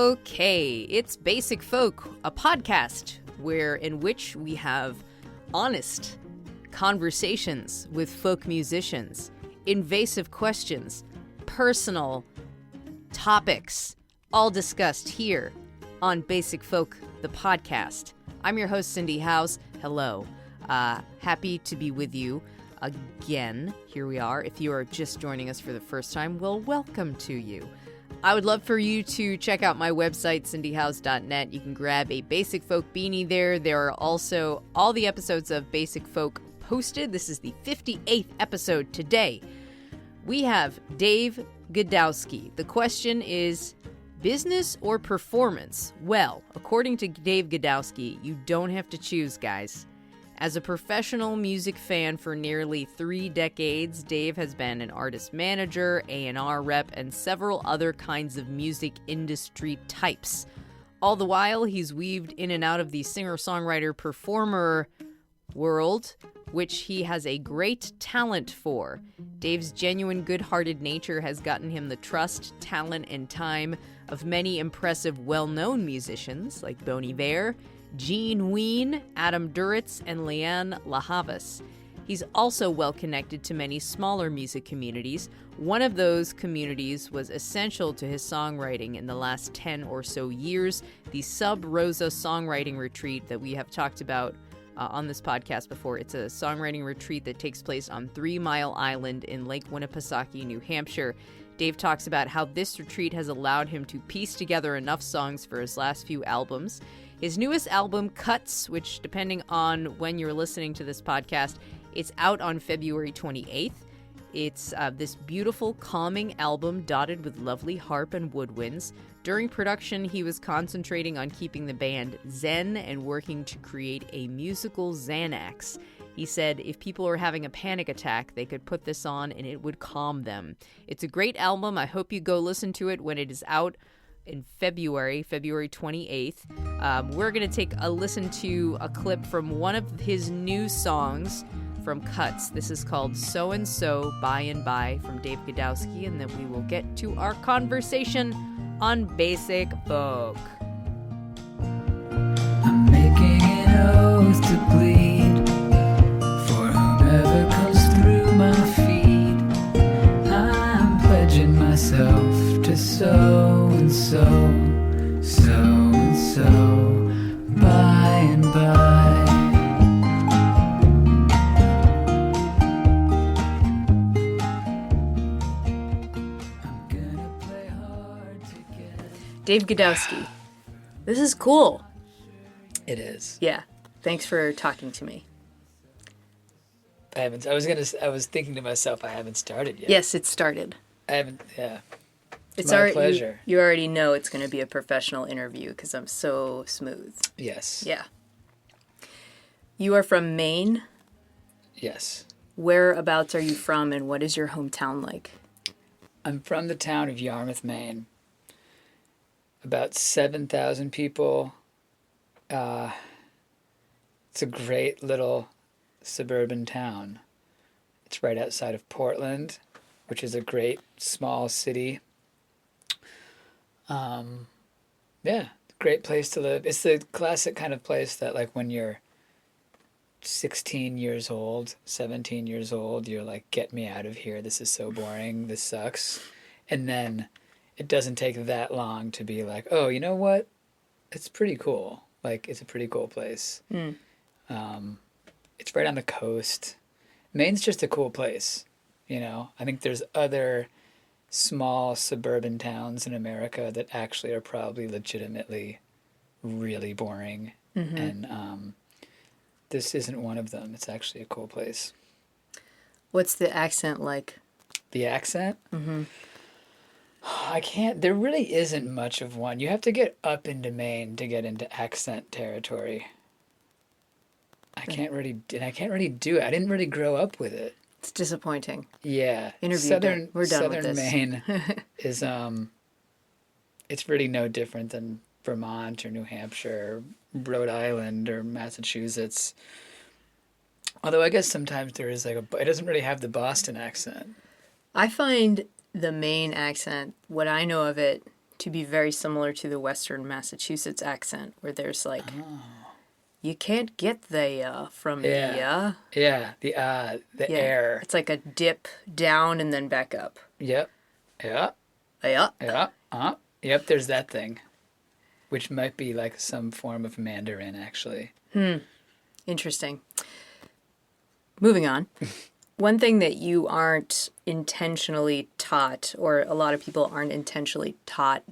Okay, it's Basic Folk, a podcast in which we have honest conversations with folk musicians, invasive questions, personal topics, all discussed here on Basic Folk, the podcast. I'm your host, Cindy House. Hello. Happy to be with you again. Here we are. If you are just joining us for the first time, well, welcome to you. I would love for you to check out my website, cindyhouse.net. You can grab a Basic Folk beanie there. There are also all the episodes of Basic Folk posted. This is the 58th episode today. We have Dave Godowsky. The question is, business or performance? Well, according to Dave Godowsky, you don't have to choose, guys. As a professional music fan for nearly 3 decades, Dave has been an artist manager, A&R rep, and several other kinds of music industry types. All the while, he's weaved in and out of the singer-songwriter-performer world, which he has a great talent for. Dave's genuine good-hearted nature has gotten him the trust, talent, and time of many impressive well-known musicians like Bon Iver, Gene Ween, Adam Duritz, and Leanne LaHavas. He's also well connected to many smaller music communities. One of those communities was essential to his songwriting in the last 10 or so years, the Sub Rosa Songwriting Retreat that we have talked about on this podcast before. It's a songwriting retreat that takes place on 3 Mile Island in Lake Winnipesaukee, New Hampshire. Dave talks about how this retreat has allowed him to piece together enough songs for his last few albums. His newest album, Cuts, which, depending on when you're listening to this podcast, it's out on February 28th. It's this beautiful, calming album dotted with lovely harp and woodwinds. During production, he was concentrating on keeping the band zen and working to create a musical Xanax. He said if people were having a panic attack, they could put this on and it would calm them. It's a great album. I hope you go listen to it when it is out in February 28th. We're going to take a listen to a clip from one of his new songs from Cuts. This is called So and So By and By from Dave Godowsky, and then we will get to our conversation on Basic Folk. I'm making an oath to bleed for whomever comes through my feed. I'm pledging myself to so and so, so and so, by and by. I'm gonna play hard to get. Dave Godowsky. This is cool. It is. Yeah. Thanks for talking to me. I was thinking to myself, I haven't started yet. Yes, it started. I haven't, yeah. It's my already, pleasure. You already know it's going to be a professional interview because I'm so smooth. Yes. Yeah. You are from Maine. Yes. Whereabouts are you from, and what is your hometown like? I'm from the town of Yarmouth, Maine. About 7,000 people. It's a great little suburban town. It's right outside of Portland, which is a great small city. Yeah, great place to live. It's the classic kind of place that, like, when you're 16 years old, 17 years old, you're like, get me out of here. This is so boring. This sucks. And then it doesn't take that long to be like, oh, you know what? It's pretty cool. Like, it's a pretty cool place. It's right on the coast. Maine's just a cool place, you know? I think there's other small suburban towns in America that actually are probably legitimately really boring. Mm-hmm. And this isn't one of them. It's actually a cool place. What's the accent like? The accent? Mm-hmm. There really isn't much of one. You have to get up into Maine to get into accent territory. I can't really do it. I didn't really grow up with it. It's disappointing. Yeah. We're done with Southern this. Maine is, it's really no different than Vermont or New Hampshire, or Rhode Island or Massachusetts. Although I guess sometimes there is it doesn't really have the Boston accent. I find the Maine accent, what I know of it, to be very similar to the Western Massachusetts accent, where there's like, you can't get the from the Yeah, the air. It's like a dip down and then back up. Yep. Yeah. Yeah. Yeah. Yep, there's that thing. Which might be like some form of Mandarin, actually. Interesting. Moving on. One thing that you aren't intentionally taught, or a lot of people aren't intentionally taught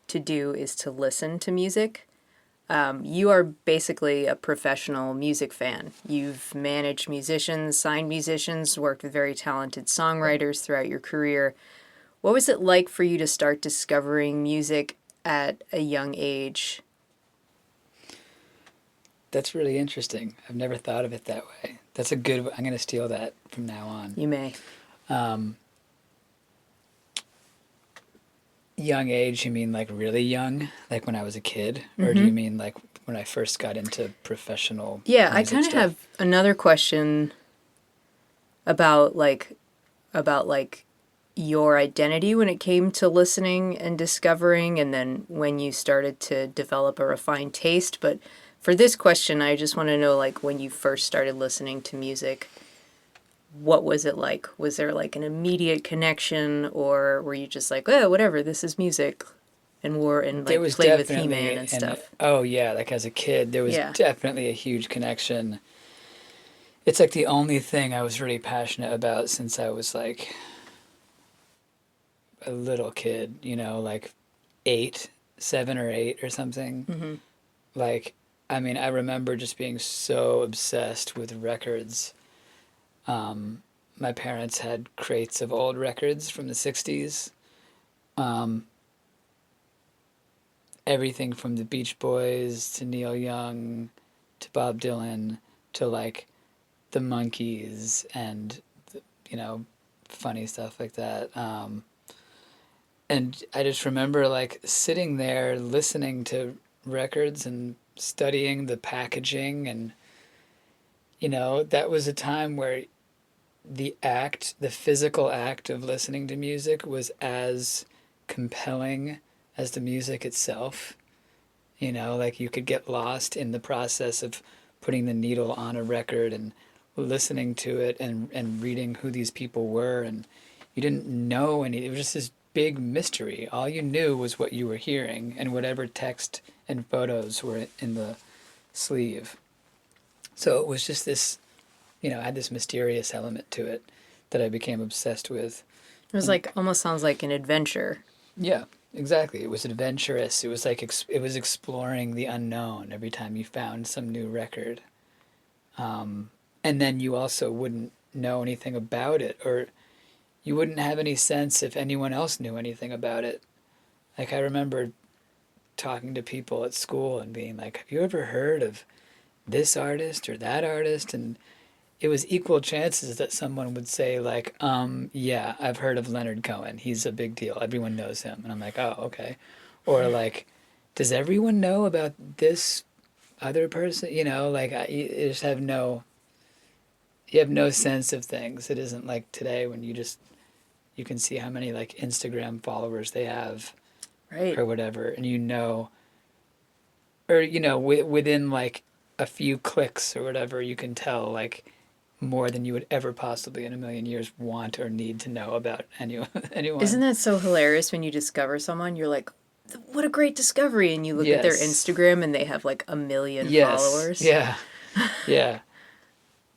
to do, is to listen to music. You are basically a professional music fan. You've managed musicians, signed musicians, worked with very talented songwriters throughout your career. What was it like for you to start discovering music at a young age? That's really interesting. I've never thought of it that way. That's a good... I'm going to steal that from now on. You may. Young age, you mean like really young? Like when I was a kid? Or do you mean like when I first got into professional Yeah, I music kind of stuff? have another question about your identity when it came to listening and discovering, and then when you started to develop a refined taste. But for this question, I just want to know, like, when you first started listening to music, what was it like? Was there like an immediate connection, or were you just like, oh, whatever, this is music, and There was played with definitely He-Man and stuff? oh yeah, like as a kid, there was Yeah. definitely a huge connection. It's like the only thing I was really passionate about since I was like a little kid, like 7 or 8 or something. Like, I mean, I remember just being so obsessed with records. My parents had crates of old records from the 60s. Everything from the Beach Boys to Neil Young to Bob Dylan to like the Monkees and, funny stuff like that. And I just remember like sitting there listening to records and studying the packaging, and that was a time where the physical act of listening to music was as compelling as the music itself. Like you could get lost in the process of putting the needle on a record and listening to it and reading who these people were, and you didn't know any. It was just this big mystery. All you knew was what you were hearing and whatever text and photos were in the sleeve. So it was just this, had this mysterious element to it that I became obsessed with. It was like, almost sounds like an adventure. Yeah, exactly. It was adventurous. It was like it was exploring the unknown every time you found some new record. And then you also wouldn't know anything about it, or you wouldn't have any sense if anyone else knew anything about it. Like I remember talking to people at school and being like, have you ever heard of this artist or that artist? And it was equal chances that someone would say like, yeah, I've heard of Leonard Cohen. He's a big deal. Everyone knows him. And I'm like, oh, okay. Or like, does everyone know about this other person? You just have you have no sense of things. It isn't like today when you can see how many like Instagram followers they have, Right. or whatever, and within like a few clicks or whatever, you can tell like more than you would ever possibly in a million years want or need to know about anyone. Isn't that so hilarious when you discover someone? You're like, what a great discovery. And you look at their Yes. Instagram and they have like 1 million Yes. followers. Yeah. Yeah.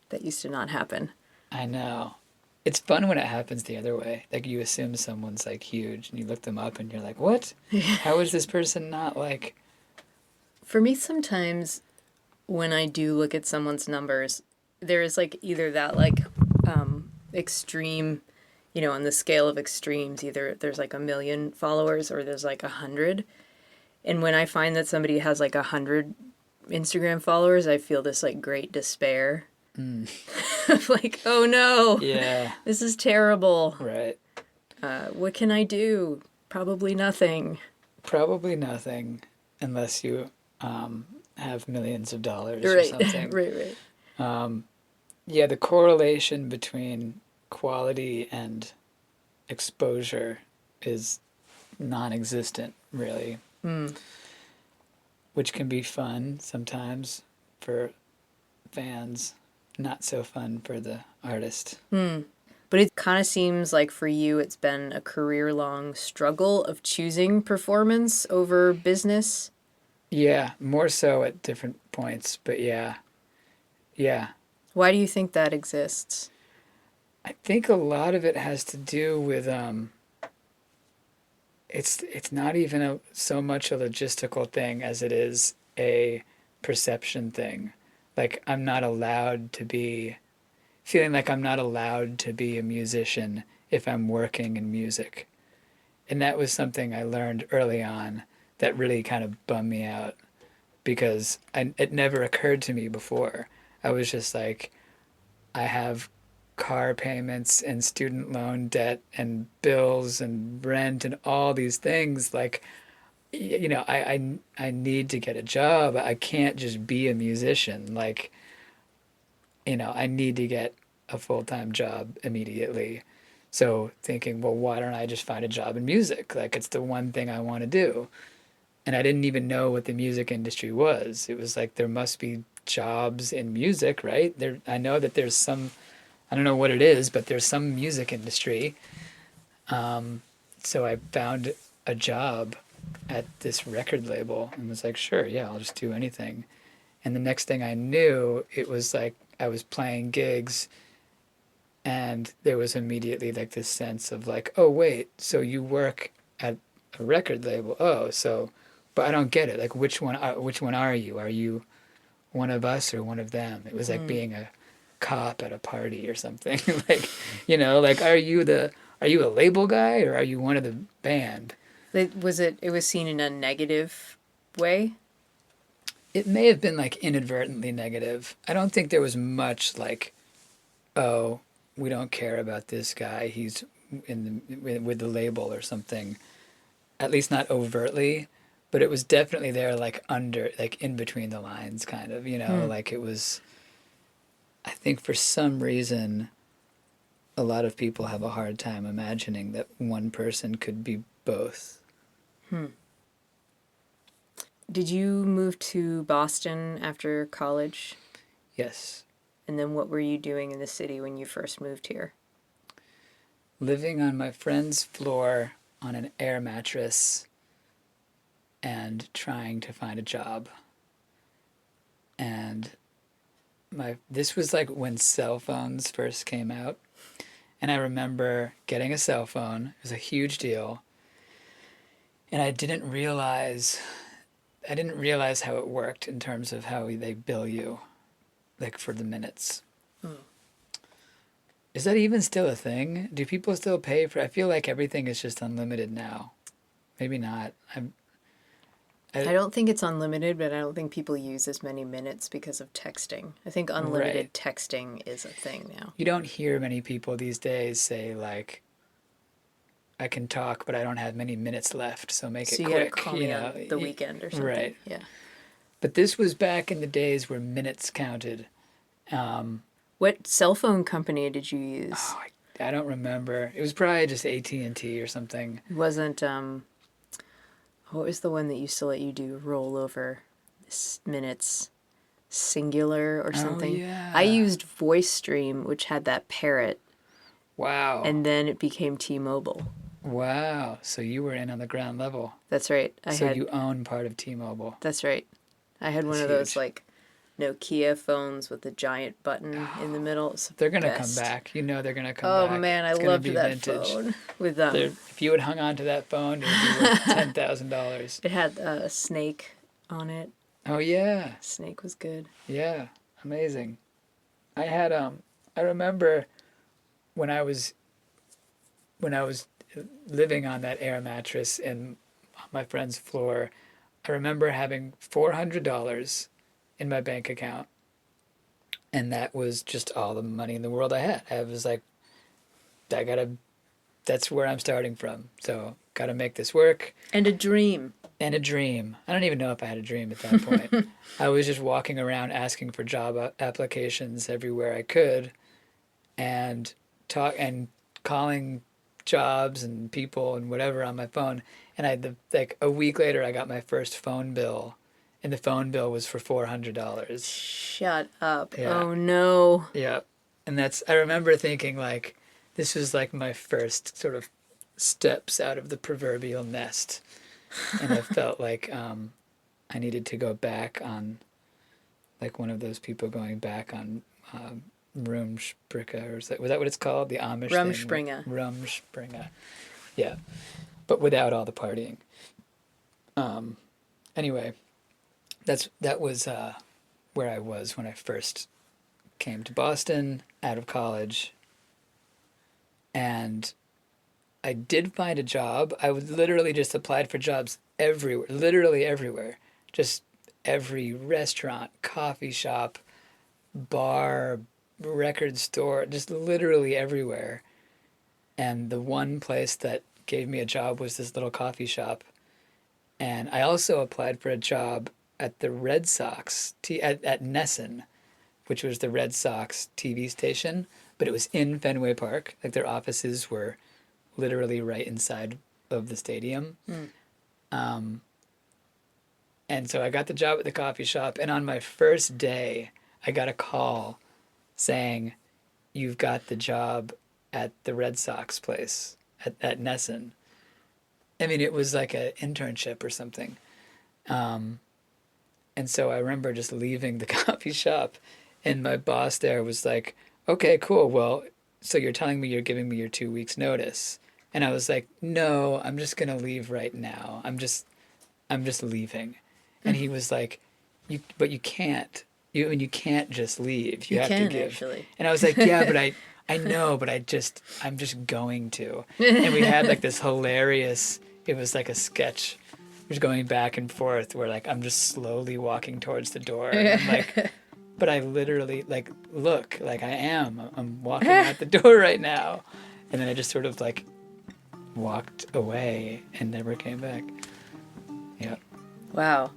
That used to not happen. I know. It's fun when it happens the other way. Like you assume someone's like huge and you look them up and you're like, what? How is this person not like... For me, sometimes when I do look at someone's numbers, there is like either that like extreme, on the scale of extremes, either there's like 1 million followers or there's like 100. And when I find that somebody has like 100 Instagram followers, I feel this like great despair. Like, oh no, Yeah. this is terrible. Right. What can I do? Probably nothing. Probably nothing, unless you have millions of dollars or Right, something. right. Yeah, the correlation between quality and exposure is non-existent, really, which can be fun sometimes for fans, not so fun for the artist. But it kind of seems like for you, it's been a career-long struggle of choosing performance over business. Yeah, more so at different points, but yeah. Why do you think that exists? I think a lot of it has to do with it's not even so much a logistical thing as it is a perception thing. Like I'm not allowed to be feeling like I'm not allowed to be a musician if I'm working in music. And that was something I learned early on that really kind of bummed me out because it never occurred to me before. I was just like, I have car payments and student loan debt and bills and rent and all these things. Like, I need to get a job. I can't just be a musician. Like, I need to get a full-time job immediately. So thinking, well, why don't I just find a job in music? Like, it's the one thing I want to do. And I didn't even know what the music industry was. It was like there must be jobs in music, right? I know that there's some, I don't know what it is, but there's some music industry. So I found a job at this record label and was like, sure, yeah, I'll just do anything. And the next thing I knew, it was like I was playing gigs and there was immediately like this sense of like, oh, wait, so you work at a record label. Oh, so, but I don't get it. Like, which one are you? Are you one of us or one of them? It was like being a cop at a party or something. Like, like, are you a label guy or are you one of the band? It was seen in a negative way? It may have been like inadvertently negative. I don't think there was much like, oh, we don't care about this guy. He's with the label or something. At least not overtly, but it was definitely there, like in between the lines, kind of. Like it was. I think for some reason, a lot of people have a hard time imagining that one person could be both. Did you move to Boston after college? Yes. And then what were you doing in the city when you first moved here? Living on my friend's floor on an air mattress and trying to find a job. And this was like when cell phones first came out. And I remember getting a cell phone. It was a huge deal. And I didn't realize how it worked in terms of how they bill you, like for the minutes. Is that even still a thing? Do people still pay for? I feel like everything is just unlimited now. Maybe not. I don't think it's unlimited, but I don't think people use as many minutes because of texting. I think unlimited texting is a thing now. You don't hear many people these days say like, I can talk, but I don't have many minutes left, so make it quick. So you gotta call me on the weekend or something. Right. Yeah. But this was back in the days where minutes counted. What cell phone company did you use? Oh, I don't remember. It was probably just AT&T or something. It wasn't, what was the one that used to let you do rollover minutes? Singular or something? Oh, yeah. I used VoiceStream, which had that parrot. Wow. And then it became T-Mobile. Wow. So you were in on the ground level. That's right. You own part of T-Mobile. That's right. I had one of those like Nokia phones with the giant button in the middle. They're going to come back. They're going to come back. Oh, man, I loved that phone. With if you had hung on to that phone, it would be worth $10,000. It had a snake on it. Oh, yeah. Snake was good. Yeah. Amazing. I remember when I was living on that air mattress on my friend's floor, I remember having $400 in my bank account. And that was just all the money in the world I had. I was like, that's where I'm starting from. So gotta make this work. And a dream. I don't even know if I had a dream at that point. I was just walking around asking for job applications everywhere I could and calling jobs and people and whatever on my phone. And like a week later, I got my first phone bill, and the phone bill was for $400. Shut up. Yeah. Oh no. Yeah. And I remember thinking like, this was like my first sort of steps out of the proverbial nest. And I felt like I needed to go back on, like one of those people going back on Rumspringa, or was that what it's called? The Amish Rumspringa. thing? Rumspringa. Yeah. But without all the partying. Anyway, that was where I was when I first came to Boston out of college. And I did find a job. I was literally just applied for jobs everywhere, literally everywhere. Just every restaurant, coffee shop, bar, record store, just literally everywhere. And the one place that gave me a job was this little coffee shop. And I also applied for a job at the Red Sox, at Nesson, which was the Red Sox TV station, but it was in Fenway Park. Like their offices were literally right inside of the stadium. And so I got the job at the coffee shop, and on my first day, I got a call saying, "You've got the job at the Red Sox place at Nesson." I mean, it was like an internship or something. And so I remember just leaving the coffee shop, and my boss there was like, "Okay, cool. Well, so you're telling me you're giving me your 2 weeks notice?" And I was like, "No, I'm just going to leave right now. I'm just leaving." And he was like, "But you can't. You can't just leave. You have to give." Actually. And I was like, "Yeah, but I know, but I'm just going to." And we had like this hilarious, it was like a sketch. It was going back and forth where like I'm just slowly walking towards the door. And I'm like, but I literally like, look, like I'm walking out the door right now. And then I just sort of like walked away and never came back. Yeah. Wow.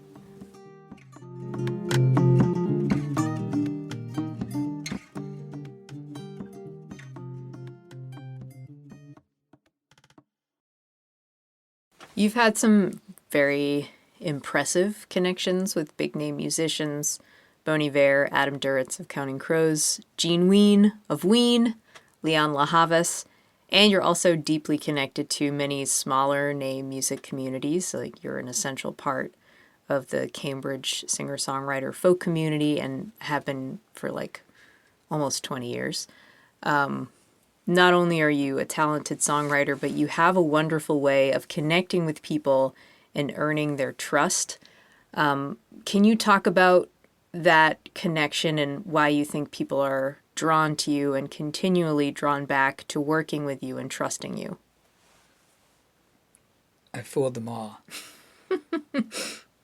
You've had some very impressive connections with big name musicians: Bon Iver, Adam Duritz of Counting Crows, Gene Ween of Ween, Leon LaHavas, and you're also deeply connected to many smaller name music communities. Like you're an essential part of the Cambridge singer-songwriter folk community and have been for like almost 20 years. Not only are you a talented songwriter, but you have a wonderful way of connecting with people and earning their trust. Can you talk about that connection and why you think people are drawn to you and continually drawn back to working with you and trusting you? I fooled them all.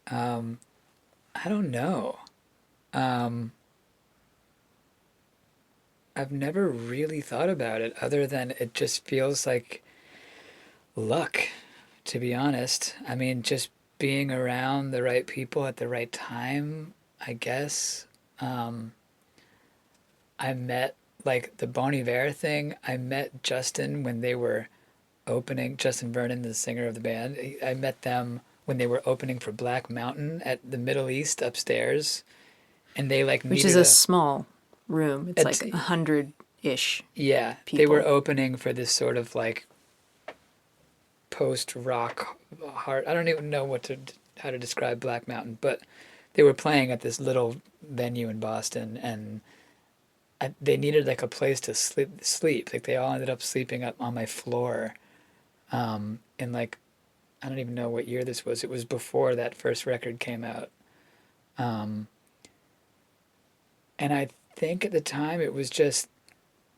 I don't know. I've never really thought about it other than it just feels like luck, to be honest. I mean, just being around the right people at the right time, I guess. I met, like, the Bon Iver thing, I met Justin when they were opening, Justin Vernon, the singer of the band. I met them when they were opening for Black Mountain at the Middle East upstairs. And they, like, Which needed is a small room. It's like 100-ish. Yeah, people. They were opening for this sort of like post-rock hard. I don't even know how to describe Black Mountain, but they were playing at this little venue in Boston, and they needed like a place to sleep. Like they all ended up sleeping up on my floor, in like, I don't even know what year this was. It was before that first record came out, and I think at the time it was just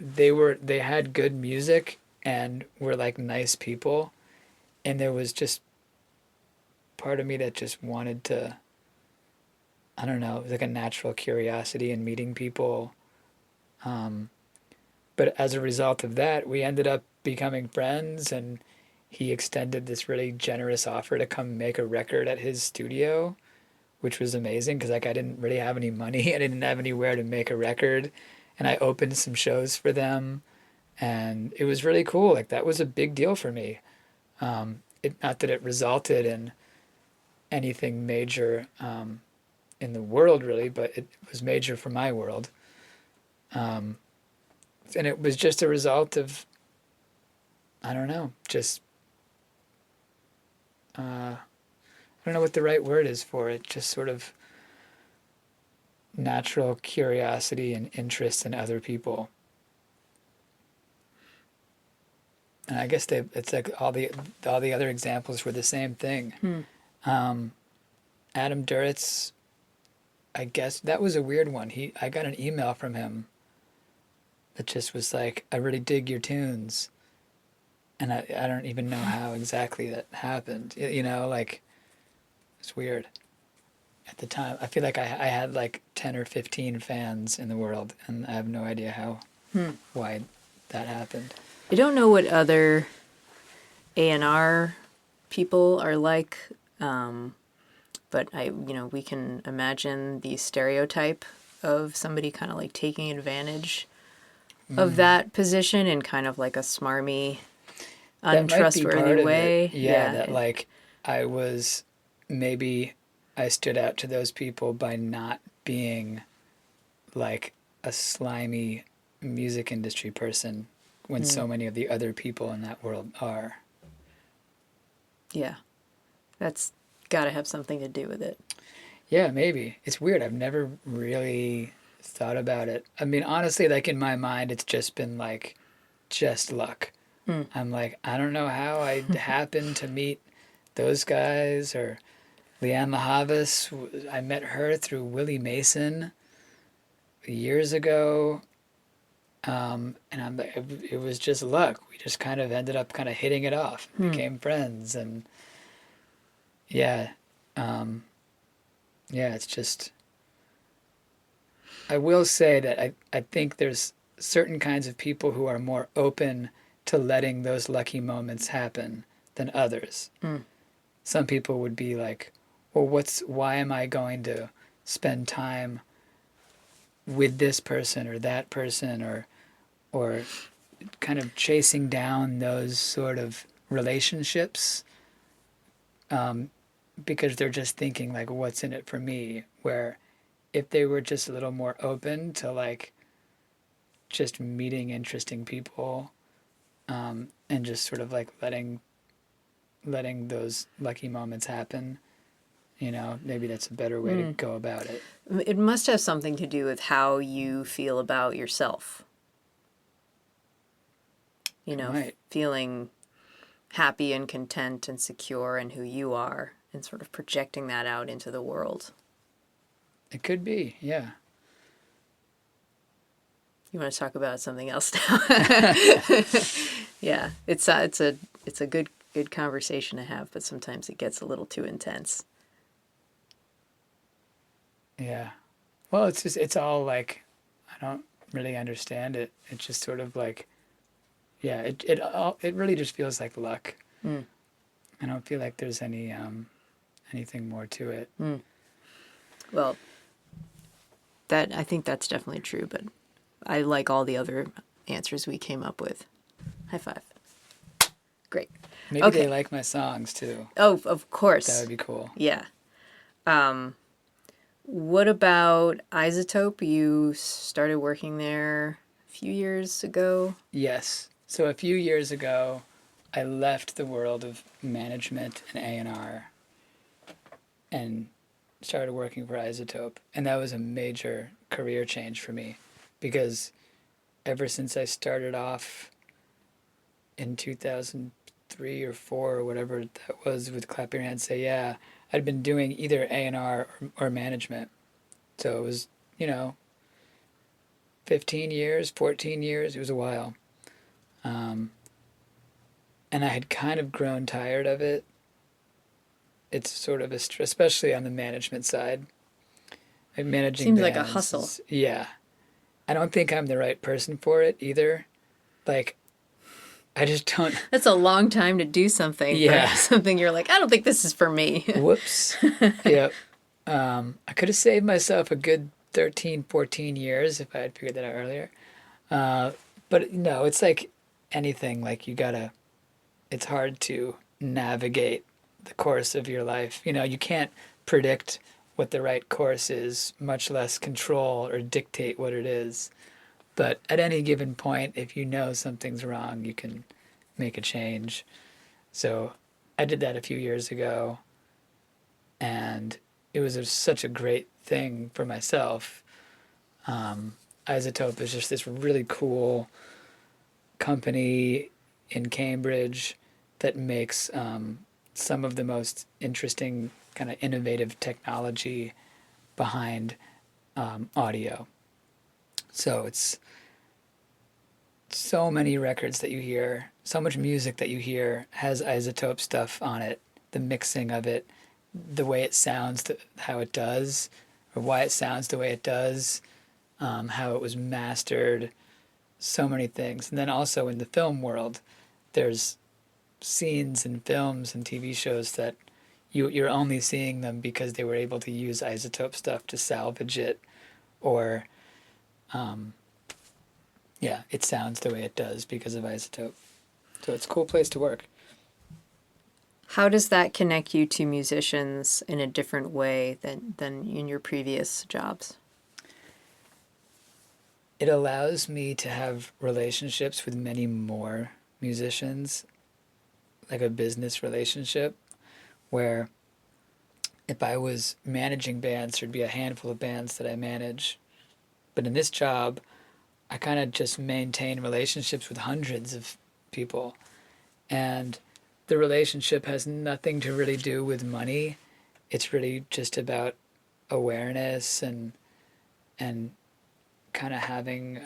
they had good music and were like nice people, and there was just part of me that just wanted to, I don't know, it was like a natural curiosity in meeting people. But as a result of that, we ended up becoming friends, and he extended this really generous offer to come make a record at his studio, which was amazing because like I didn't really have any money. I didn't have anywhere to make a record, and I opened some shows for them, And it was really cool. Like that was a big deal for me. Not that it resulted in anything major in the world really, but it was major for my world. And it was just a result of, I don't know, just, I don't know what the right word is for it, just sort of natural curiosity and interest in other people. And I guess it's like all the other examples were the same thing. Adam Duritz, I guess that was a weird one. I got an email from him that just was like, I really dig your tunes. And I don't even know how exactly that happened. You know, like, it's weird. At the time, I feel like I had like 10 or 15 fans in the world, and I have no idea why that happened. I don't know what other A&R people are like, but we can imagine the stereotype of somebody kind of like taking advantage of that position in kind of like a smarmy, untrustworthy way. Yeah, that like I stood out to those people by not being like a slimy music industry person when so many of the other people in that world are. Yeah. That's got to have something to do with it. Yeah, maybe. It's weird. I've never really thought about it. I mean, honestly, like in my mind, it's just been like just luck. I'm like, I don't know how I happened to meet those guys, or Leanne LaHavas. I met her through Willie Mason years ago. And it was just luck. We just kind of ended up kind of hitting it off, became friends, and yeah, it's just. I will say that I think there's certain kinds of people who are more open to letting those lucky moments happen than others. Some people would be like, well, why am I going to spend time with this person or that person, or kind of chasing down those sort of relationships, because they're just thinking like, what's in it for me? Where if they were just a little more open to like just meeting interesting people, and just sort of like letting those lucky moments happen, maybe that's a better way to go about it. It must have something to do with how you feel about yourself. Right. Feeling happy and content and secure in who you are, and sort of projecting that out into the world. It could be, yeah. You want to talk about something else now? Yeah, it's a good conversation to have, but sometimes it gets a little too intense. Yeah. Well, it's all like, I don't really understand it. It's just sort of like, yeah, it really just feels like luck. I don't feel like there's anything more to it. Well, I think that's definitely true, but I like all the other answers we came up with. High five. Great. Maybe they like my songs too. Oh, of course. That would be cool. Yeah. What about Isotope? You started working there a few years ago. Yes. So a few years ago, I left the world of management and A&R and started working for Isotope. And that was a major career change for me, because ever since I started off in 2003 or 4 or whatever that was with Clap Your Hands, Say Yeah, I'd been doing either A&R or management. So it was, 15 years, 14 years, it was a while. And I had kind of grown tired of it. It's sort of especially on the management side. Like managing Seems bands like a hustle. Yeah. I don't think I'm the right person for it either. Like, I just don't. That's a long time to do something. Yeah. For something you're like, I don't think this is for me. Whoops. Yep. I could have saved myself a good 13, 14 years if I had figured that out earlier. But no, it's like anything, like it's hard to navigate the course of your life. You can't predict what the right course is, much less control or dictate what it is. But at any given point, if you know something's wrong, you can make a change. So I did that a few years ago, and it was such a great thing for myself. Isotope is just this really cool company in Cambridge that makes some of the most interesting kind of innovative technology behind audio. So it's so many records that you hear, so much music that you hear has isotope stuff on it, the mixing of it, the way it sounds, how it does, or why it sounds the way it does, how it was mastered, so many things. And then also in the film world, there's scenes in films and TV shows that you're only seeing them because they were able to use isotope stuff to salvage it, or it sounds the way it does because of isotope. So it's a cool place to work. How does that connect you to musicians in a different way than in your previous jobs? It allows me to have relationships with many more musicians, like a business relationship, where if I was managing bands, there'd be a handful of bands that I manage. But in this job, I kind of just maintain relationships with hundreds of people. And the relationship has nothing to really do with money. It's really just about awareness and kind of having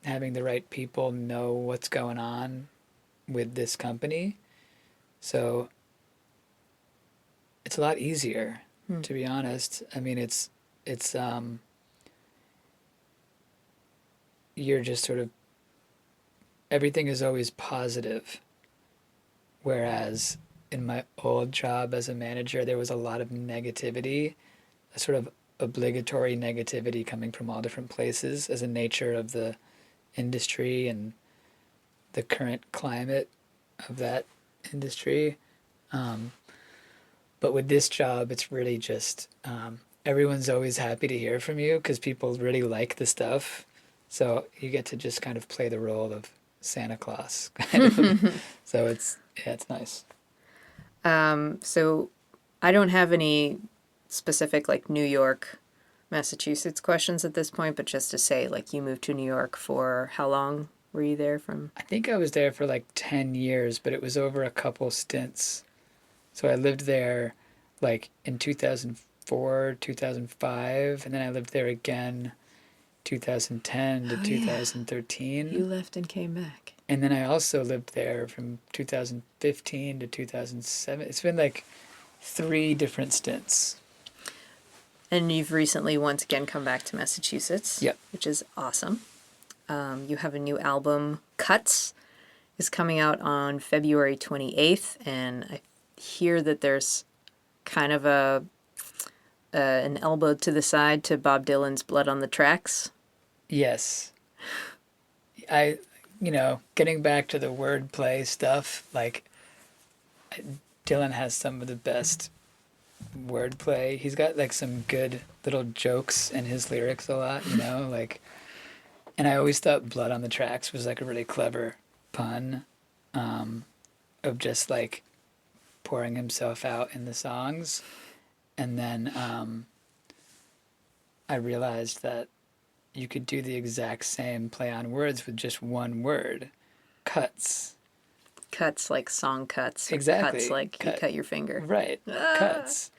the right people know what's going on with this company. So it's a lot easier, to be honest. I mean, it's you're just sort of, everything is always positive. Whereas in my old job as a manager, there was a lot of negativity, a sort of obligatory negativity coming from all different places as a nature of the industry and the current climate of that industry. But with this job, it's really just everyone's always happy to hear from you because people really like the stuff. So you get to just kind of play the role of Santa Claus, kind of. So it's nice. So I don't have any specific like New York, Massachusetts questions at this point, but just to say, like, you moved to New York for how long were you there from? I think I was there for like 10 years, but it was over a couple stints. So I lived there like in 2004, 2005, and then I lived there again 2010 to 2013. You left and came back. And then I also lived there from 2015 to 2007. It's been like 3 different stints. And you've recently once again come back to Massachusetts. Yep. Which is awesome. You have a new album, Cuts, is coming out on February 28th, and I hear that there's kind of an elbow to the side to Bob Dylan's Blood on the Tracks. Yes. Getting back to the wordplay stuff, like, Dylan has some of the best wordplay. He's got like some good little jokes in his lyrics a lot, like, and I always thought Blood on the Tracks was like a really clever pun of just like pouring himself out in the songs. And then I realized that you could do the exact same play on words with just one word. Cuts. Cuts like song cuts. Exactly. Cuts like you cut your finger. Right. Cuts.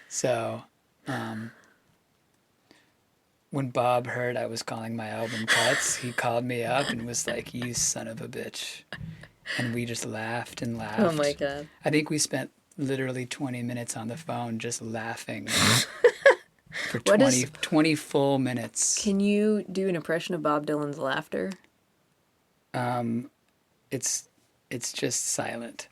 So when Bob heard I was calling my album Cuts, he called me up and was like, "You son of a bitch." And we just laughed and laughed. Oh my God. I think we spent literally 20 minutes on the phone just laughing for 20 full minutes. Can you do an impression of Bob Dylan's laughter? It's just silent.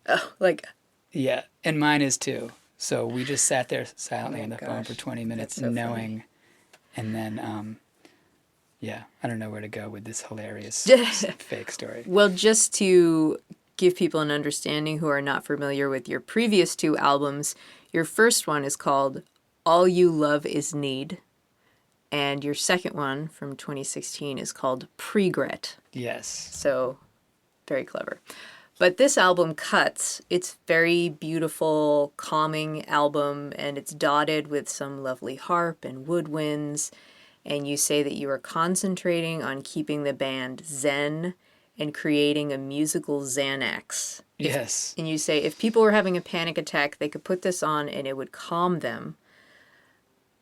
Oh, like... Yeah, and mine is too. So we just sat there silently Oh on the gosh. phone for 20 minutes That's so knowing. funny. And then, Yeah, I don't know where to go with this hilarious fake story. Well, just to give people an understanding who are not familiar with your previous two albums, your first one is called All You Love Is Need, and your second one from 2016 is called Pregret. Yes. So, very clever. But this album Cuts, it's very beautiful, calming album, and it's dotted with some lovely harp and woodwinds. And you say that you are concentrating on keeping the band zen and creating a musical Xanax. Yes. And you say if people were having a panic attack, they could put this on and it would calm them.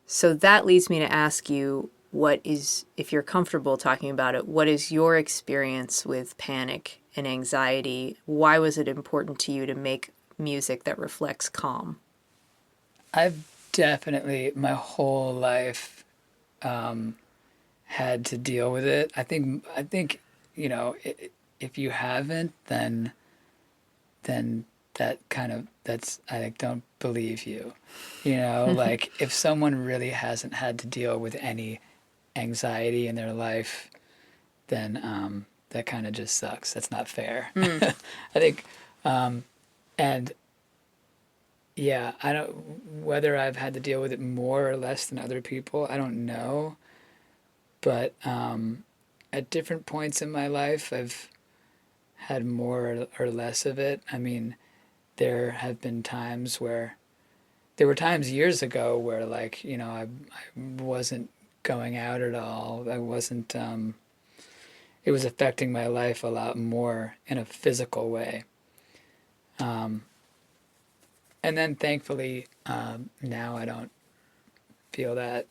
So that leads me to ask you, what is, if you're comfortable talking about it, what is your experience with panic and anxiety? Why was it important to you to make music that reflects calm? I've definitely, my whole life, had to deal with it. I think, if you haven't, then that kind of, I don't believe you. Like if someone really hasn't had to deal with any anxiety in their life, then that kind of just sucks. That's not fair. I think, and yeah, I don't, whether I've had to deal with it more or less than other people, I don't know. But at different points in my life, I've had more or less of it. I mean, there have been times where, there were times years ago where, like, I wasn't going out at all. I wasn't, it was affecting my life a lot more in a physical way. And then thankfully, now I don't feel that.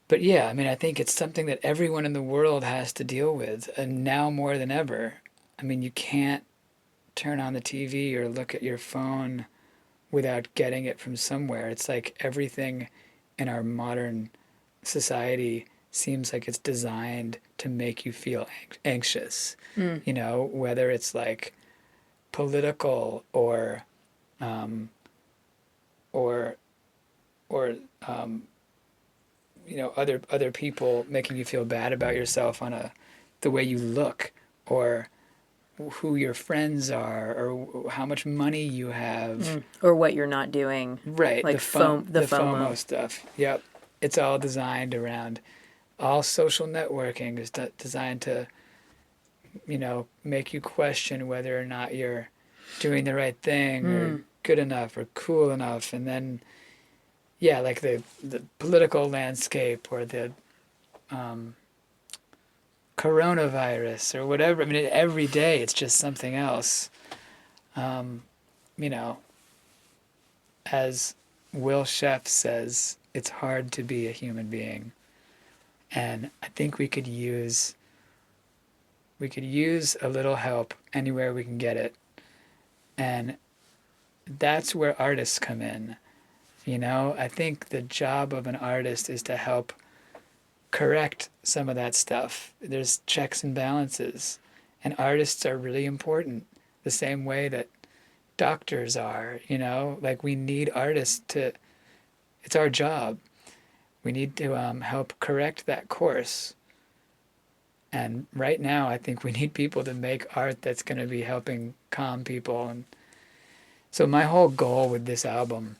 But yeah, I mean, I think it's something that everyone in the world has to deal with, and now more than ever. I mean, you can't turn on the TV or look at your phone without getting it from somewhere. It's like everything in our modern society seems like it's designed to make you feel anxious. Whether it's like political or other people making you feel bad about yourself on the way you look, or who your friends are, or how much money you have, Or what you're not doing. right? Like the FOMO stuff. Yep, it's all designed around. All social networking is designed to, make you question whether or not you're doing the right thing or good enough or cool enough. And then, yeah, like the political landscape or the coronavirus or whatever. I mean, every day it's just something else. As Will Sheff says, it's hard to be a human being. And I think we could use a little help anywhere we can get it. And that's where artists come in. I think the job of an artist is to help correct some of that stuff. There's checks and balances, and artists are really important the same way that doctors are, like we need artists it's our job. We need to help correct that course. And right now, I think we need people to make art that's going to be helping calm people. And so my whole goal with this album,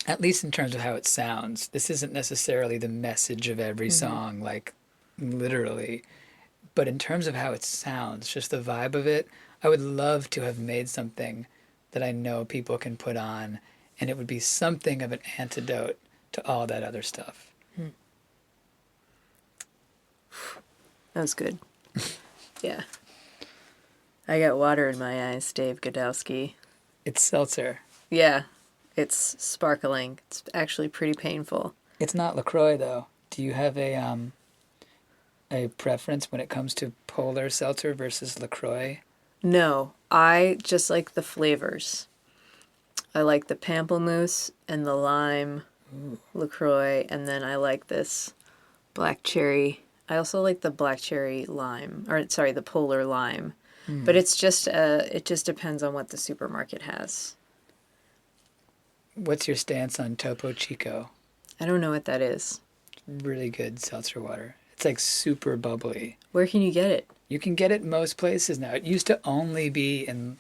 at least in terms of how it sounds, this isn't necessarily the message of every song, like literally, but in terms of how it sounds, just the vibe of it, I would love to have made something that I know people can put on, and it would be something of an antidote to all that other stuff. That was good. Yeah. I got water in my eyes, Dave Godowsky. It's seltzer. Yeah. It's sparkling. It's actually pretty painful. It's not LaCroix, though. Do you have a preference when it comes to polar seltzer versus LaCroix? No. I just like the flavors. I like the pamplemousse and the lime LaCroix, and then I like this black cherry. I also like the black cherry lime, or sorry, the polar lime. But it's just it just depends on what the supermarket has. What's your stance on Topo Chico? I don't know what that is. really good seltzer water. It's like super bubbly. Where can you get it? You can get it most places now. It used to only be in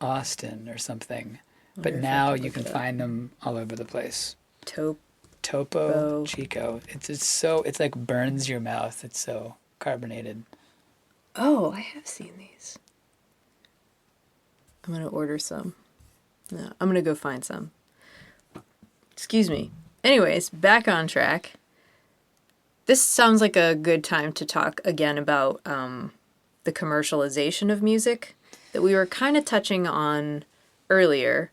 Austin or something, but Wonder if I now could you look can it up. find them all over the place. Taupe. Topo Chico. It's like burns your mouth. It's so carbonated. Oh, I have seen these. I'm gonna order some. No, I'm gonna go find some. Excuse me. Anyways, back on track. This sounds like a good time to talk again about the commercialization of music that we were kind of touching on earlier.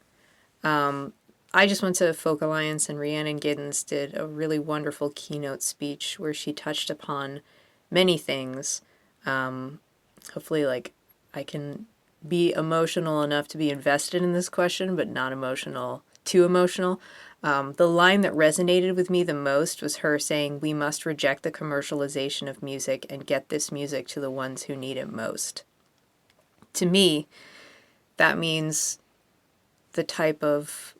I just went to Folk Alliance, and Rhiannon Giddens did a really wonderful keynote speech where she touched upon many things. Hopefully, like, I can be emotional enough to be invested in this question, but not too emotional. The line that resonated with me the most was her saying, "We must reject the commercialization of music and get this music to the ones who need it most." To me, that means the type of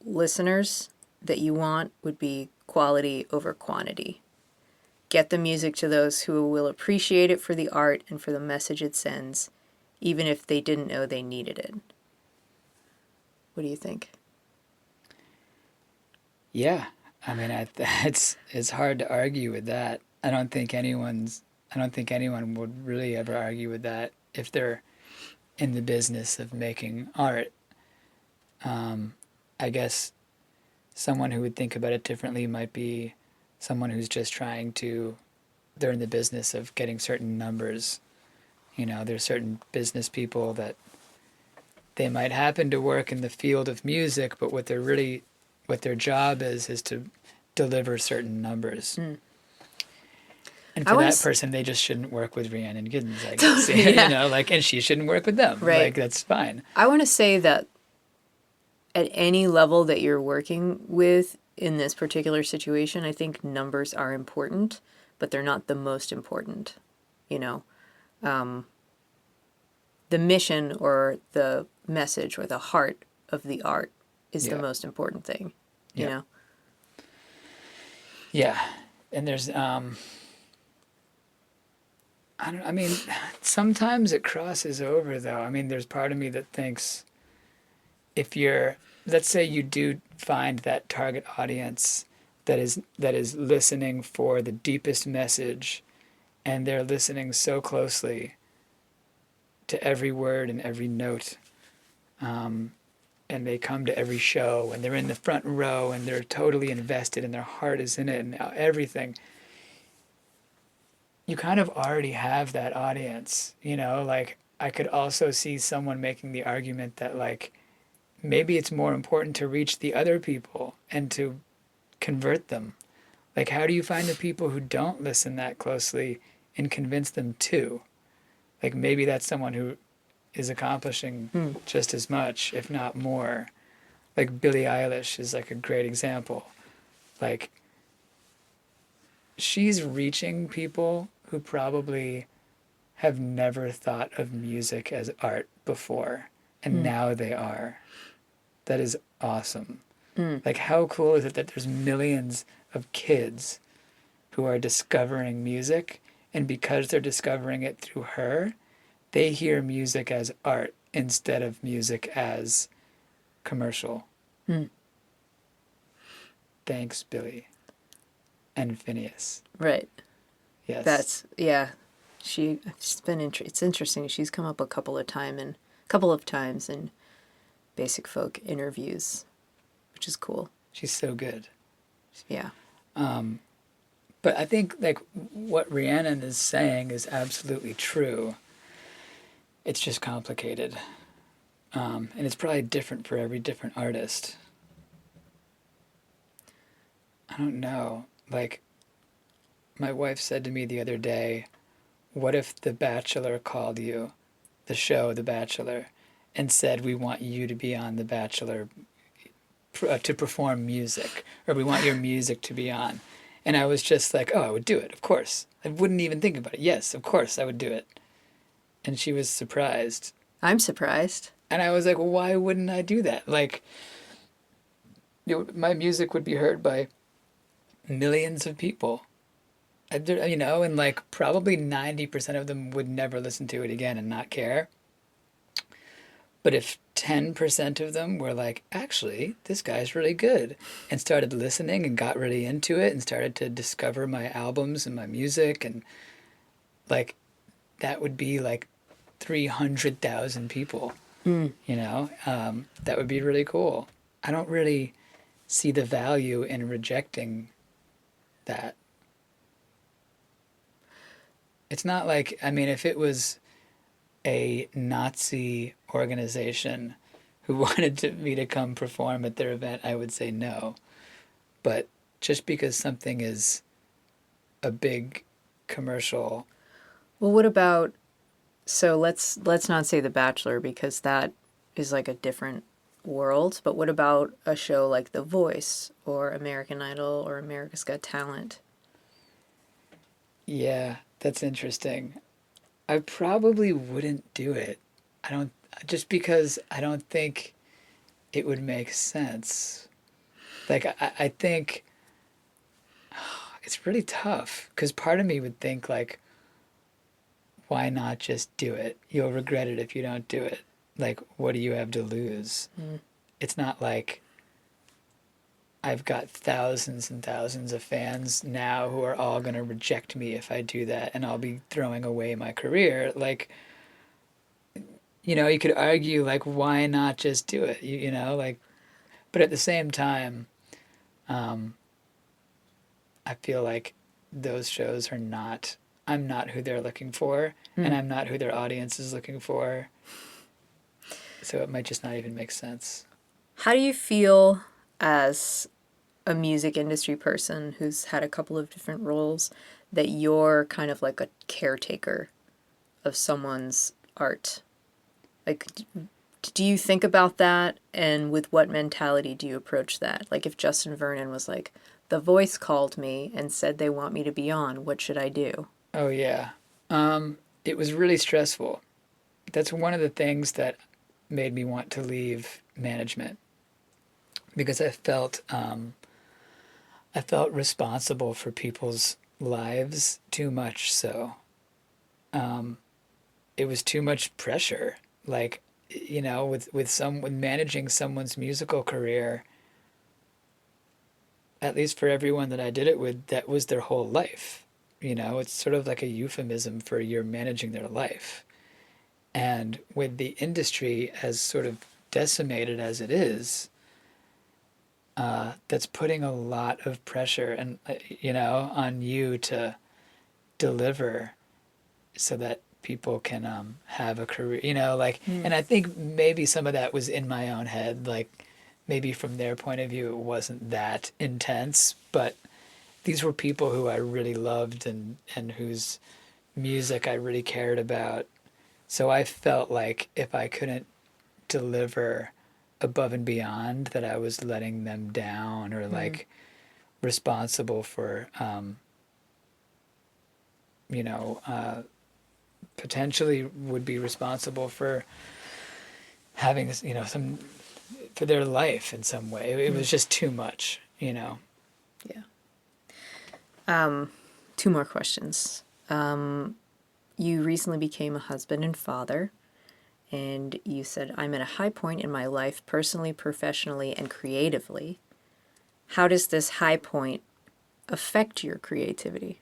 listeners that you want would be quality over quantity. Get the music to those who will appreciate it for the art and for the message it sends, even if they didn't know they needed it. What do you think? Yeah, I mean, it's hard to argue with that. I don't think anyone would really ever argue with that if they're in the business of making art. I guess someone who would think about it differently might be someone who's just they're in the business of getting certain numbers. There's certain business people that they might happen to work in the field of music, but what their job is to deliver certain numbers. Mm. And for that person, they just shouldn't work with Rhiannon Giddens, I guess. Yeah. And she shouldn't work with them. Right. Like, that's fine. I want to say that at any level that you're working with in this particular situation, I think numbers are important, but they're not the most important. The mission or the message or the heart of the art is the most important thing, you know? Yeah. And there's, sometimes it crosses over though. I mean, there's part of me that thinks let's say you do find that target audience that is listening for the deepest message, and they're listening so closely to every word and every note, and they come to every show, and they're in the front row, and they're totally invested, and their heart is in it, and everything. You kind of already have that audience, like, I could also see someone making the argument that, like, maybe it's more important to reach the other people and to convert them. Like, how do you find the people who don't listen that closely and convince them to? Like, maybe that's someone who is accomplishing just as much, if not more. Like, Billie Eilish is like a great example. Like, she's reaching people who probably have never thought of music as art before, and now they are. That is awesome. Like, how cool is it that there's millions of kids who are discovering music, and because they're discovering it through her, they hear music as art instead of music as commercial. Thanks, Billy and Phineas. Right. Yes. It's interesting. She's come up a couple of times in Basic Folk interviews, which is cool. She's so good. Yeah. But I think, like, what Rhiannon is saying is absolutely true. It's just complicated. And it's probably different for every different artist. I don't know. Like, my wife said to me the other day, what if The Bachelor called you, the show The Bachelor, and said, we want you to be on The Bachelor to perform music, or we want your music to be on. And I was just like, oh, I would do it, of course. I wouldn't even think about it. Yes, of course, I would do it. And she was surprised. I'm surprised. And I was like, well, why wouldn't I do that? Like, my music would be heard by millions of people. And like probably 90% of them would never listen to it again and not care. But if 10% of them were like, actually, this guy's really good, and started listening and got really into it and started to discover my albums and my music, and like that would be like 300,000 people, that would be really cool. I don't really see the value in rejecting that. It's not like, I mean, if it was a Nazi organization who wanted me to come perform at their event, I would say no. But just because something is a big commercial. Well, what about, so let's not say The Bachelor because that is like a different world, but what about a show like The Voice or American Idol or America's Got Talent? Yeah, that's interesting. I probably wouldn't do it. Just because I don't think it would make sense. Like, I think it's really tough because part of me would think, like, why not just do it? You'll regret it if you don't do it. Like, what do you have to lose? It's not like I've got thousands and thousands of fans now who are all going to reject me if I do that, and I'll be throwing away my career. Like, you could argue, like, why not just do it? Like, but at the same time, I feel like those shows are not, I'm not who they're looking for, and I'm not who their audience is looking for. So it might just not even make sense. How do you feel as a music industry person who's had a couple of different roles that you're kind of like a caretaker of someone's art? Like, do you think about that, and with what mentality do you approach that? Like, if Justin Vernon was like, The Voice called me and said they want me to be on, what should I do? Oh, yeah. It was really stressful. That's one of the things that made me want to leave management, because I felt responsible for people's lives too much. So it was too much pressure. Like, with managing someone's musical career, at least for everyone that I did it with, that was their whole life. It's sort of like a euphemism for you're managing their life. And with the industry as sort of decimated as it is, that's putting a lot of pressure and on you to deliver so that people can have a career. And I think maybe some of that was in my own head. Like, maybe from their point of view, it wasn't that intense, but these were people who I really loved and whose music I really cared about. So I felt like if I couldn't deliver above and beyond, that I was letting them down, or like responsible for, potentially would be responsible for having this, some, for their life in some way. It was just too much. Yeah. Two more questions. You recently became a husband and father, and you said, I'm at a high point in my life, personally, professionally, and creatively. How does this high point affect your creativity?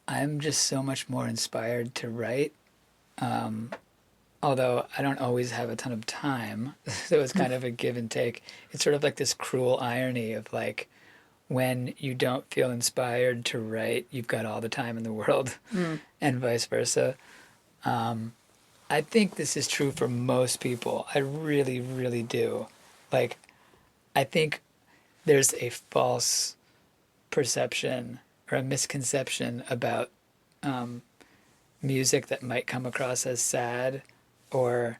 I'm just so much more inspired to write, although I don't always have a ton of time. So it's kind of a give and take. It's sort of like this cruel irony of, like, when you don't feel inspired to write, you've got all the time in the world, and vice versa. I think this is true for most people. I really, really do. Like, I think there's a false perception or a misconception about music that might come across as sad, or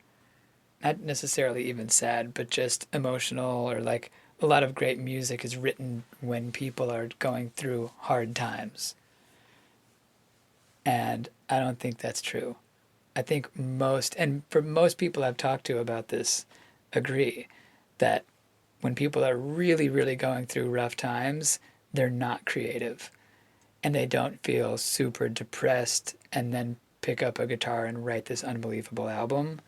not necessarily even sad, but just emotional, or like a lot of great music is written when people are going through hard times. And I don't think that's true. I think and for most people I've talked to about this, agree that when people are really, really going through rough times, they're not creative. And they don't feel super depressed and then pick up a guitar and write this unbelievable album.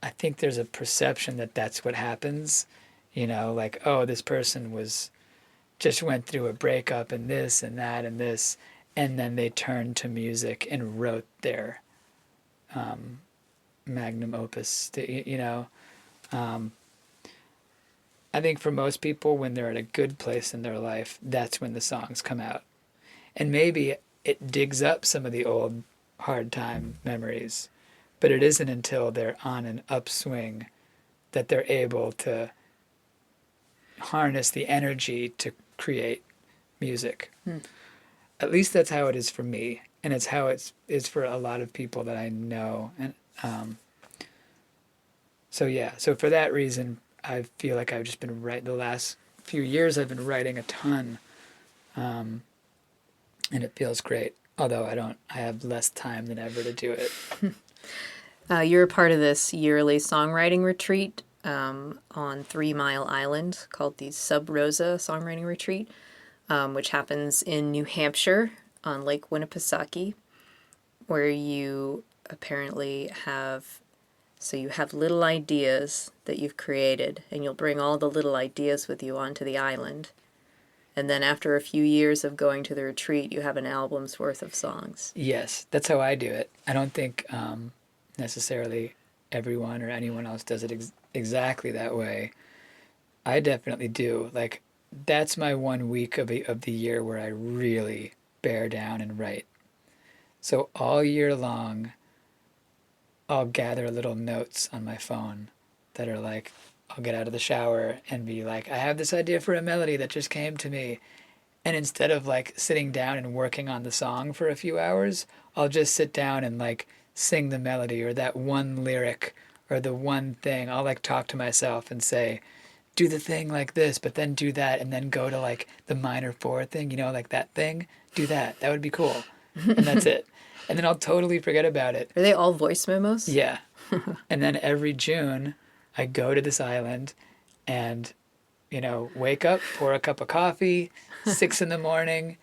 I think there's a perception that that's what happens. You know, like, oh, this person just went through a breakup and this and that and this. And then they turned to music and wrote their magnum opus, you know. I think for most people, when they're at a good place in their life, that's when the songs come out. And maybe it digs up some of the old hard time memories, but it isn't until they're on an upswing that they're able to harness the energy to create music. At least that's how it is for me, and it's how it is for a lot of people that I know. And so for that reason, I feel like I've just been the last few years I've been writing a ton, and it feels great. Although I have less time than ever to do it. You're a part of this yearly songwriting retreat on 3 Mile Island called the Sub Rosa Songwriting Retreat, which happens in New Hampshire on Lake Winnipesaukee, where you apparently have little ideas that you've created, and you'll bring all the little ideas with you onto the island. And then after a few years of going to the retreat, you have an album's worth of songs. Yes, that's how I do it. I don't think necessarily everyone or anyone else does it exactly that way. I definitely do. Like, that's my 1 week of the year where I really bear down and write. So all year long, I'll gather little notes on my phone that are like, I'll get out of the shower and be like, I have this idea for a melody that just came to me. And instead of like sitting down and working on the song for a few hours, I'll just sit down and like sing the melody or that one lyric or the one thing. I'll like talk to myself and say, do the thing like this, but then do that, and then go to like the minor 4 thing, you know, like that thing, do that. That would be cool. And that's it. And then I'll totally forget about it. Are they all voice memos? Yeah. And then every June, I go to this island and, you know, wake up, pour a cup of coffee, 6 in the morning,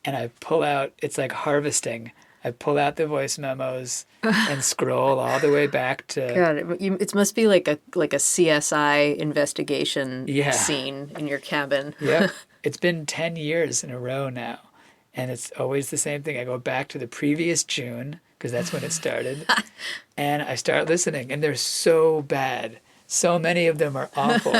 and I pull out, it's like harvesting. I pull out the voice memos and scroll all the way back to... God, it must be like a CSI investigation scene in your cabin. Yep. It's been 10 years in a row now. And it's always the same thing. I go back to the previous June, because that's when it started, and I start listening, and they're so bad. So many of them are awful.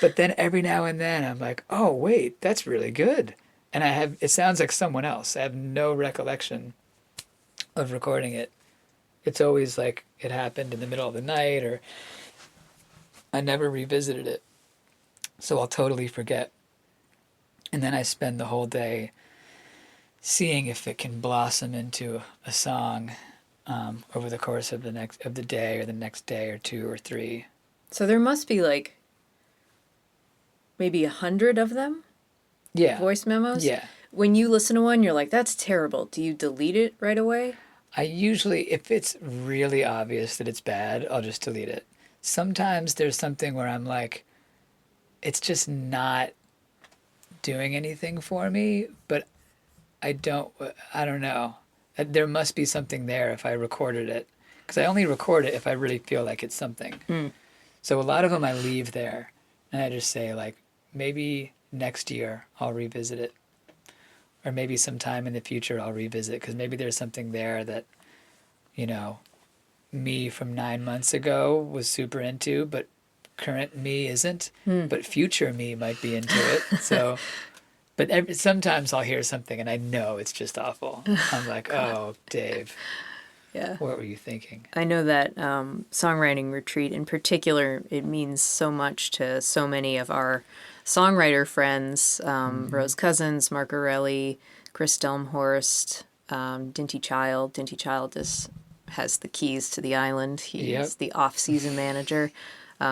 But then every now and then I'm like, oh, wait, that's really good. And it sounds like someone else. I have no recollection of recording it. It's always like it happened in the middle of the night, or I never revisited it. So I'll totally forget. And then I spend the whole day seeing if it can blossom into a song over the course of the day, or the next day or 2 or 3. So there must be like maybe 100 of them? Yeah. Voice memos? Yeah. When you listen to one, you're like, that's terrible. Do you delete it right away? I usually, if it's really obvious that it's bad, I'll just delete it. Sometimes there's something where I'm like, it's just not doing anything for me, but I don't know. There must be something there if I recorded it. Because I only record it if I really feel like it's something. So a lot of them I leave there. And I just say, like, maybe next year I'll revisit it. Or maybe sometime in the future I'll revisit. Because maybe there's something there that, you know, me from 9 months ago was super into, but current me isn't. But future me might be into it. So... But sometimes I'll hear something and I know it's just awful. I'm like, oh, Dave, Yeah. What were you thinking? I know that songwriting retreat in particular, it means so much to so many of our songwriter friends, Rose Cousins, Mark Orelli, Chris Delmhorst, Dinty Child. Dinty Child has the keys to the island. He's the off-season manager.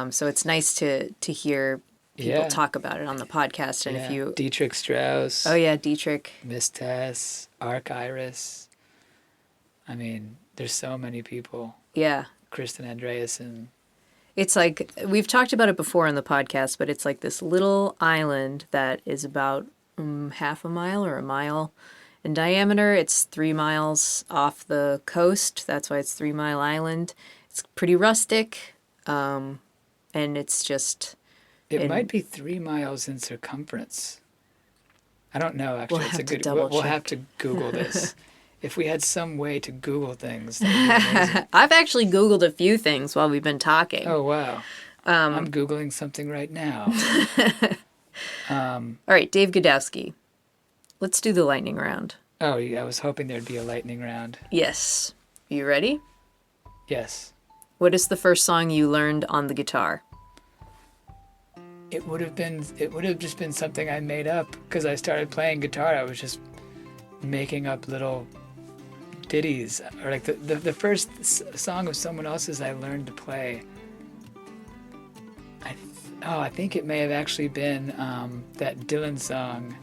So it's nice to hear people talk about it on the podcast. And if you... Dietrich Strauss. Oh, yeah, Dietrich. Miss Tess, Arc Iris. I mean, there's so many people. Yeah. Kristen Andreasen. It's like, we've talked about it before on the podcast, but it's like this little island that is about half a mile or a mile in diameter. It's 3 miles off the coast. That's why it's 3 Mile Island. It's pretty rustic, and it's just... It might be 3 miles in circumference. I don't know, actually. We'll It's have a to good. double We'll check. have to Google this. If we had some way to Google things, that would be amazing. I've actually Googled a few things while we've been talking. Oh, wow. I'm Googling something right now. All right, Dave Godowsky. Let's do the lightning round. Oh, yeah, I was hoping there'd be a lightning round. Yes. You ready? Yes. What is the first song you learned on the guitar? It would have just been something I made up because I started playing guitar. I was just making up little ditties, or like the first song of someone else's I learned to play. I think it may have actually been that Dylan song,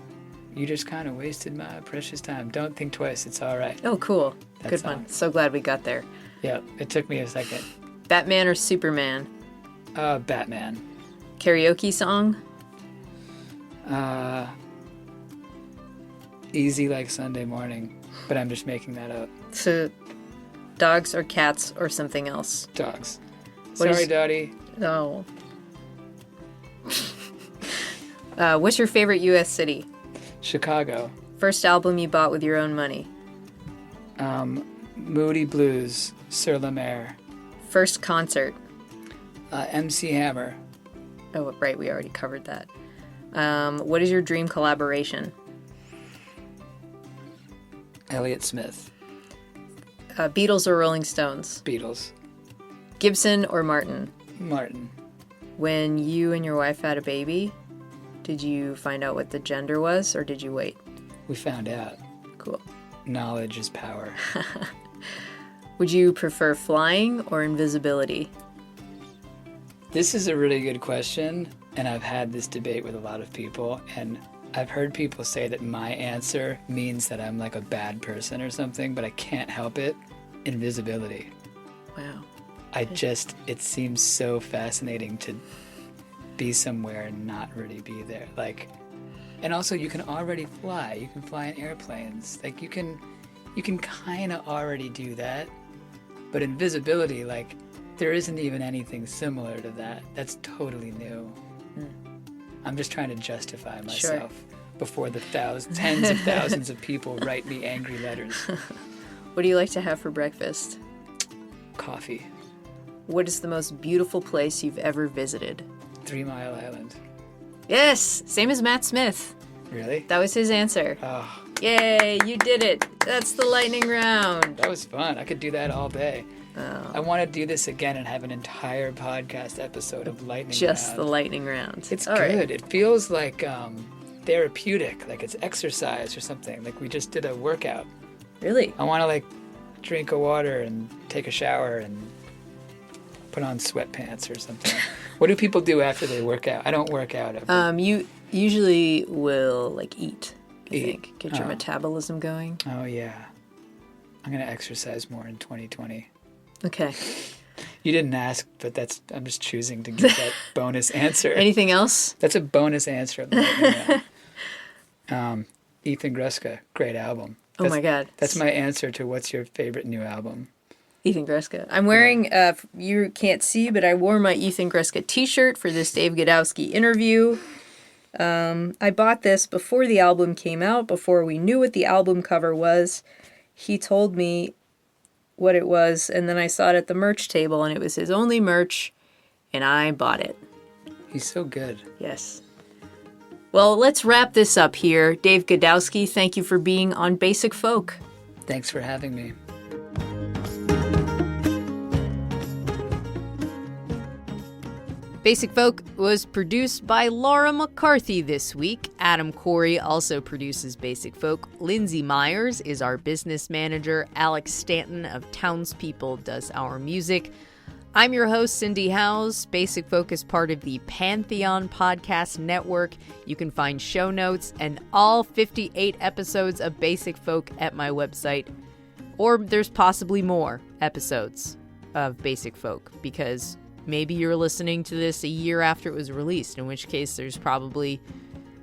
"You Just Kind of Wasted My Precious Time. Don't think twice, it's all right." Oh, cool. That Good song. one. So glad we got there. Yeah, it took me a second. Batman or Superman? Batman. Karaoke song? Easy like Sunday Morning, but I'm just making that up. So, dogs or cats or something else? Dogs. What Sorry, is- Dottie. No. What's your favorite U.S. city? Chicago. First album you bought with your own money? Moody Blues. Sur la Mer. First concert? MC Hammer. Oh, right, we already covered that. What is your dream collaboration? Elliott Smith. Beatles or Rolling Stones? Beatles. Gibson or Martin? Martin. When you and your wife had a baby, did you find out what the gender was, or did you wait? We found out. Cool. Knowledge is power. Would you prefer flying or invisibility? This is a really good question, and I've had this debate with a lot of people, and I've heard people say that my answer means that I'm like a bad person or something, but I can't help it. Invisibility. Wow. It seems so fascinating to be somewhere and not really be there. Like, and also you can already fly. You can fly in airplanes. Like you can kind of already do that. But invisibility, like, there isn't even anything similar to that. That's totally new. I'm just trying to justify myself before the tens of thousands of people write me angry letters. What do you like to have for breakfast? Coffee. What is the most beautiful place you've ever visited? 3 Mile Island. Yes, same as Matt Smith. Really? That was his answer. Oh, Yay, you did it. That's the lightning round. that was fun. I could do that all day. Oh, I want to do this again and have an entire podcast episode of Lightning just Round. the lightning round. It's All good. right. It feels like therapeutic, like it's exercise or something. Like we just did a workout. Really? I want to like drink a water and take a shower and put on sweatpants or something. What do people do after they work out? I don't work out ever. You usually will like eat, I Eat. think. Get your Oh. metabolism going. Oh yeah. I'm gonna exercise more in 2020. Okay. You didn't ask, but I'm just choosing to give that bonus answer. Anything else? That's a bonus answer. Of the lightning round. Ethan Gruska, great album. Oh my God. That's my answer to what's your favorite new album. Ethan Gruska. I'm wearing, you can't see, but I wore my Ethan Gruska t-shirt for this Dave Godowsky interview. I bought this before the album came out, before we knew what the album cover was. He told me what it was, and then I saw it at the merch table, and it was his only merch, and I bought it. He's so good. Yes. Well, let's wrap this up here. Dave Godowsky, thank you for being on Basic Folk. Thanks for having me. Basic Folk was produced by Laura McCarthy this week. Adam Corey also produces Basic Folk. Lindsay Myers is our business manager. Alex Stanton of Townspeople does our music. I'm your host, Cindy Howes. Basic Folk is part of the Pantheon Podcast Network. You can find show notes and all 58 episodes of Basic Folk at my website. Or there's possibly more episodes of Basic Folk because Maybe you're listening to this a year after it was released, in which case there's probably,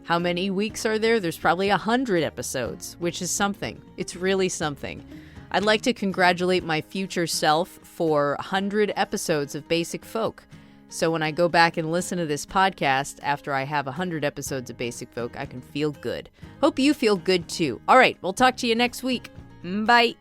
how many weeks are there? There's probably 100 episodes, which is something. It's really something. I'd like to congratulate my future self for 100 episodes of Basic Folk. So when I go back and listen to this podcast after I have 100 episodes of Basic Folk, I can feel good. Hope you feel good too. All right, we'll talk to you next week. Bye.